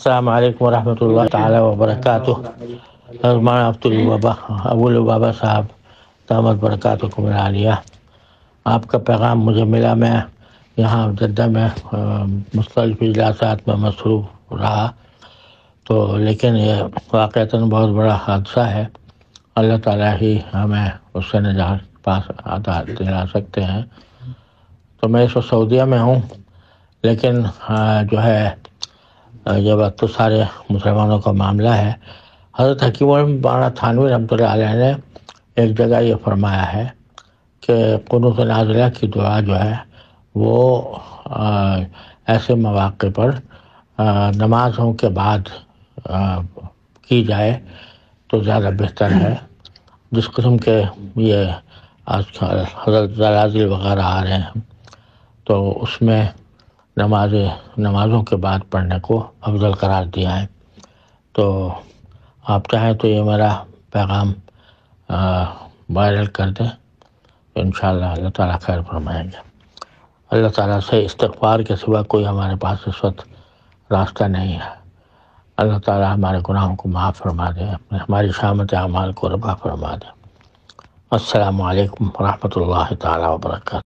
السلام علیکم ورحمۃ اللہ تعالی وبرکاتہ۔ مولانا ابو البابا صاحب دامت برکاتکم العالیہ، آپ کا پیغام مجھے ملا۔ میں یہاں جدہ میں مختلف اجلاسات میں مصروف رہا، تو لیکن یہ واقعتاً بہت بڑا حادثہ ہے۔ اللہ تعالیٰ ہی ہمیں اس سے نجات پاس دلا سکتے ہیں۔ تو میں اس وقت سعودیہ میں ہوں، لیکن جو ہے یہ وقت تو سارے مسلمانوں کا معاملہ ہے۔ حضرت حکیم مولانا تھانوی رحمۃ اللہ علیہ نے ایک جگہ یہ فرمایا ہے کہ قنوت نازلہ کی دعا جو ہے وہ ایسے مواقع پر نمازوں کے بعد کی جائے تو زیادہ بہتر ہے۔ جس قسم کے یہ آج کل حضرت زلازل وغیرہ آ رہے ہیں، تو اس میں نمازوں کے بعد پڑھنے کو افضل قرار دیا ہے۔ تو آپ چاہیں تو یہ میرا پیغام وائرل کر دیں، انشاءاللہ اللہ تعالیٰ خیر فرمائیں گے۔ اللہ تعالیٰ سے استغفار کے سوا کوئی ہمارے پاس اس وقت راستہ نہیں ہے۔ اللہ تعالیٰ ہمارے گناہوں کو معاف فرما دے، ہماری شامت اعمال کو رفع فرما دے۔ السلام علیکم ورحمۃ اللہ تعالیٰ وبرکاتہ۔